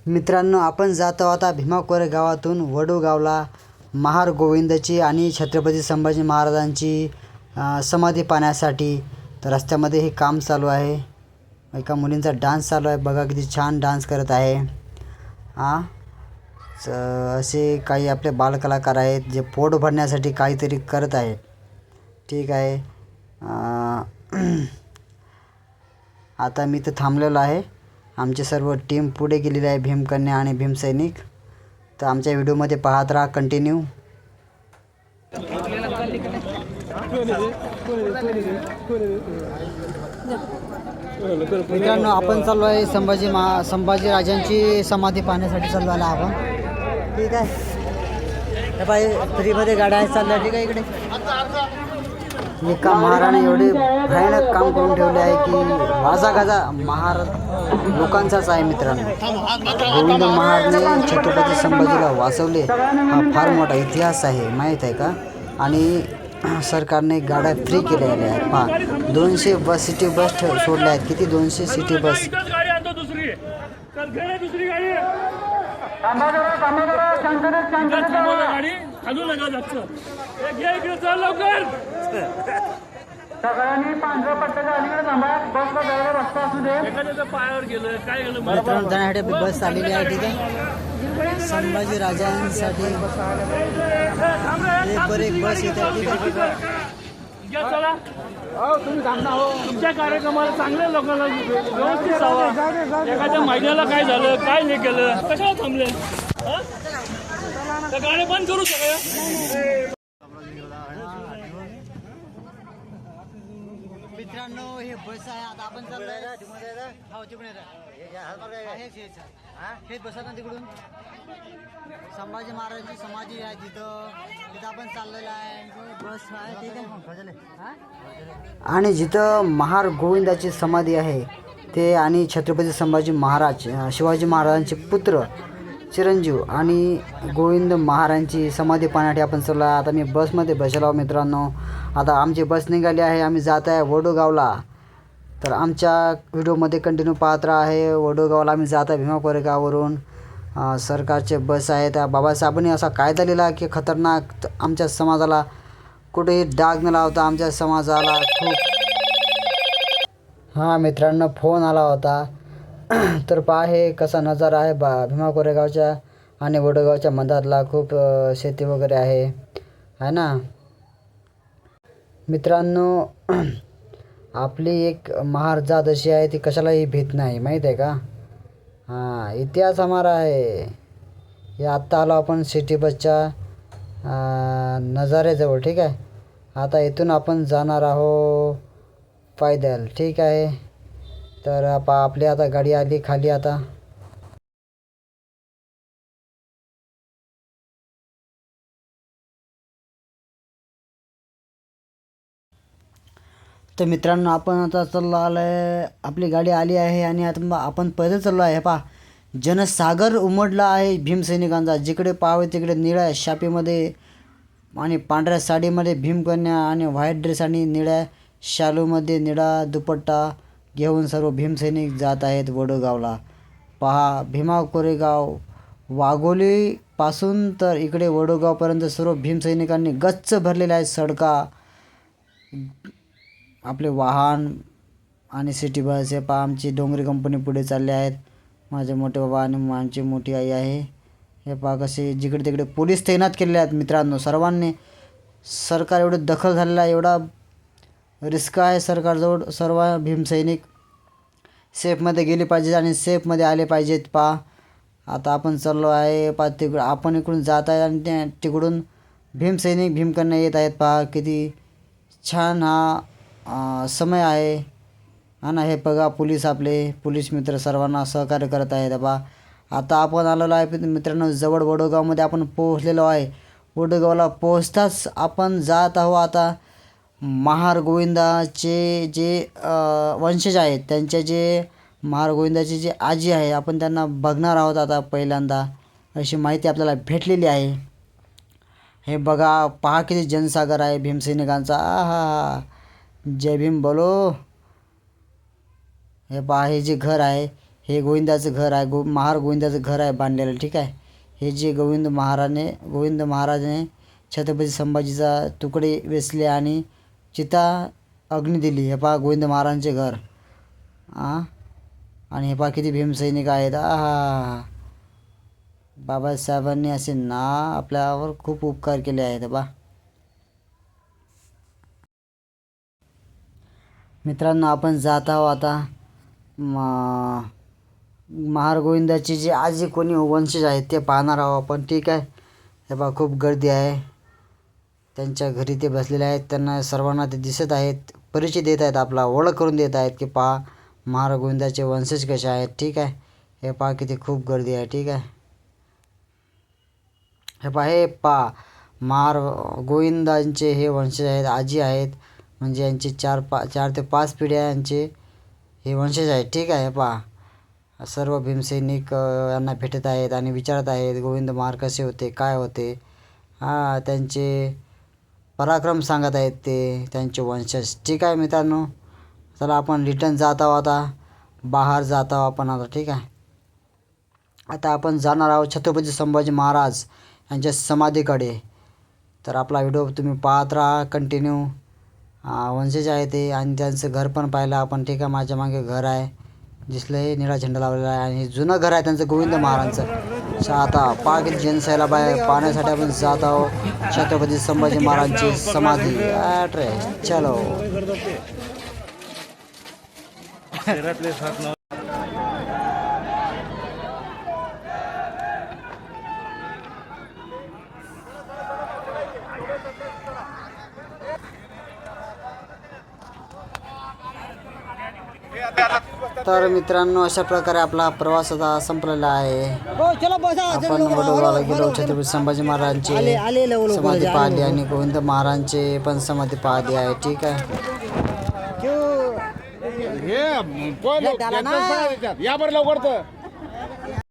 मित्रांनो, आपण जातो आता भीमा कोरेगावातून वडूगावला महार गोविंदाची आणि छत्रपती संभाजी महाराजांची समाधी पाहण्यासाठी. तर रस्त्यामध्ये हे काम चालू आहे. एका मुलींचा डान्स चालू आहे. बघा किती छान डान्स करत आहे. असे काही आपले बालकलाकार आहेत जे पोट भरण्यासाठी काहीतरी करत आहेत. ठीक आहे. आता मी तर थांबलेलो आहे. आमचे सर्व टीम पुढे गेलेली आहे, भीमकन्या आणि भीमसैनिक. तर आमच्या व्हिडिओमध्ये पाहत राहा कंटिन्यू. मित्रांनो, आपण चाललो आहे संभाजी राजांची समाधी पाहण्यासाठी चाललो आहे आपण. ठीक आहे. हे बाई फ्रीमध्ये गाड्या आहेत चालल्या. ठीक आहे. इकडे एका महाराने एवढे भयानक काम करून ठेवले आहे की वाजा गाजा महार लोकांचाच आहे. मित्रांनो, गोविंद महाराजने छत्रपती संभाजीला वाचवले हा फार मोठा इतिहास आहे, माहीत आहे का? आणि सरकारने गाड्या फ्री केलेल्या आहेत. पहा, 200 बस सिटी बस सोडल्या आहेत. किती? 200 सिटी बस. सगळ्यांनी पांढऱ्या पट्ट्याच्या अलीकडे थांबा. बसला जायला रस्ता असू दे. एखाद्याच्या पायावर गेलं काय गेलं मित्रांनो, जाण्यासाठी बस आलेली आहे. ठीक आहे. संभाजी राजांसाठी एक बस येते. ठीक आहे. चला, तुम्ही थांबा. हो, तुमच्या कार्यक्रमाला चांगल्या लोकांना व्यवस्थित जावा. एखाद्या महिन्याला काय झालं, काय नाही केलं, कशाला थांबले? त्या गाड्या बंद करू सगळ्या. मित्रांनो, हे बस आहे. आता आपण चाललोय. हो, तिकडे हेच बसत ना तिकडून. संभाजी महाराजांची समाधी आहे तिथं आपण चाललेलं आहे. बस आहे. ठीक आहे. आणि जिथं महार गोविंदाची समाधी आहे ते आणि छत्रपती संभाजी महाराज शिवाजी महाराजांचे पुत्र चिरंजीव आणि गोविंद महाराजांची समाधी पाहण्यासाठी आपण चाललो आहे. आता मी बसमध्ये बसलो आहो. मित्रांनो, आता आमची बस निघाली आहे. आम्ही जात आहे वडूगावला. तर आमच्या व्हिडिओमध्ये कंटिन्यू पाहत राहा. आहे वडूगावला आम्ही जात आहे भीमा कोरेगाववरून. सरकारचे बस आहेत. बाबासाहेबांनी असा कायदा लिहिला की खतरनाक आमच्या समाजाला कुठेही डाग न लावता आमच्या समाजाला खूप. हां मित्रांनो, फोन आला होता. तर पहा हे कसा नजारा आहे भीमा कोरेगावच्या आणि वडूगावच्या मधातला. खूप शेती वगैरे आहे ना मित्रांनो. आपली एक महार जात अशी आहे ती कशालाही भीत नाही, माहीत आहे का? हां, इतिहास हमारा आहे. हे आत्ता आलो आपण सिटी बसच्या नजाऱ्याजवळ. ठीक आहे. आता इथून आपण जाणार आहो पैदल. ठीक आहे. तर आपली आता गाडी आली खाली. आता तर मित्रांनो, आपण आता चाललो आलो आहे. आपली गाडी आली आहे आणि आता आपण पैदल चाललो आहे. पहा, जनसागर उमटला आहे भीमसैनिकांचा. जिकडे पाहावे तिकडे निळ्या शापीमध्ये आणि पांढऱ्या साडीमध्ये भीमकन्या आणि व्हाईट ड्रेस आणि निळ्या शालूमध्ये निळा दुपट्टा घेऊन सर्व भीमसैनिक जात आहेत वडूगावला. पहा, भीमा कोरेगाव वाघोलीपासून तर इकडे वडूगावपर्यंत सर्व भीमसैनिकांनी गच्च भरलेले आहेत. सडका, आपले वाहन आणि सिटी बस. हे पहा, आमची डोंगरी कंपनी पुढे चालले आहेत. माझे मोठे बाबा आणि आमची मोठी आई आहे. हे पहा कसे जिकडे तिकडे पोलीस तैनात केलेले आहेत. मित्रांनो, सर्वांनी सरकार एवढं दखल झालेला आहे. एवढा रिस्क आहे सरकारजवळ. सर्व भीमसैनिक सेफमध्ये गेले पाहिजेत आणि सेफमध्ये आले पाहिजेत. पहा, आता आपण चाललो आहे. पहा, तिकडं आपण इकडून जात आहे आणि तिकडून भीमसैनिक भीमकन्या येत आहेत. पहा किती छान हा समय आहे. हा ना. हे बघा, पोलीस आपले पोलीस मित्र सर्वांना सहकार्य करत आहेत. बा, आता आपण आलेलो आहे मित्रांनो जवळ वडूगावमध्ये आपण पोहोचलेलो आहे. वडूगावला पोहोचताच आपण जात आहोत आता महार गोविंदाचे जे वंशज आहेत त्यांचे जे महार गोविंदाची जे आजी आहे आपण त्यांना बघणार आहोत आता पहिल्यांदा. अशी माहिती आपल्याला भेटलेली आहे. हे बघा, पहा किती जनसागर आहे भीमसैनिकांचा. आहा, जय भीम बोलो. हे पहा, हे जे घर आहे हे गोविंदाचं घर आहे, महार गोविंदाचं घर आहे बांधलेलं, ठीक आहे. हे जे गोविंद महाराजाने छत्रपती संभाजीचा तुकडे वेचले आणि चिता अग्नी दिली. हे पहा गोविंद महाराजांचे घर. आणि हे पहा किती भीमसैनिक आहेत. बाबासाहेबांनी असे आपल्यावर खूप उपकार केले आहेत. बा मित्रांनो, आपण जात आहोत आता महार गोविंदाची जे आजी कोणी वंशज आहेत ते पाहणार आहोत आपण, ठीक आहे. हे पहा खूप गर्दी आहे. त्यांच्या घरी ते बसलेले आहेत. त्यांना सर्वांना ते दिसत आहेत, परिचय देत आहेत, आपला ओळख करून देत आहेत की पहा महार गोविंदाचे वंशज कसे आहेत, ठीक आहे. हे पहा किती खूप गर्दी आहे, ठीक आहे. हे पहा महार गोविंदांचे हे वंशज आहेत, आजी आहेत, म्हणजे यांचे 4 ते 5 पिढ्या यांचे हे वंशज आहेत, ठीक आहे. हे पहा सर्व भीमसैनिक यांना भेटत आहेत आणि विचारत आहेत गोविंद महार कसे होते, काय होते. त्यांचे पराक्रम सांगत आहेत ते त्यांचे वंशज, ठीक आहे मित्रांनो. चला आपण रिटर्न जात आहोत, आता बाहेर जात आहोत आपण आता, ठीक आहे. आता आपण जाणार आहोत छत्रपती संभाजी महाराज यांच्या समाधीकडे. तर आपला व्हिडिओ तुम्ही पाहत राहा कंटिन्यू. वंशज आहे ते आणि त्यांचं घर पण पाहिलं आपण, ठीक आहे. माझ्या मागे घर आहे, दिसलं हे निळा झेंडा लावलेला आहे आणि जुनं घर आहे त्यांचं गोविंद महाराजांचं. आता पाकिट जनसायला बाहेर पाहण्यासाठी आपण जात आहोत छत्रपती संभाजी महाराजांची समाधी. चलो तर मित्रांनो, अशा प्रकारे आपला प्रवास आता संपलेला आहे. आपण वडोदराला गेलो, छत्रपती संभाजी महाराजांची समाधी पाहिली आणि गोविंद महाराजांचे पण समाधी पाहिली आहे, ठीक आहे. या बरं लवकर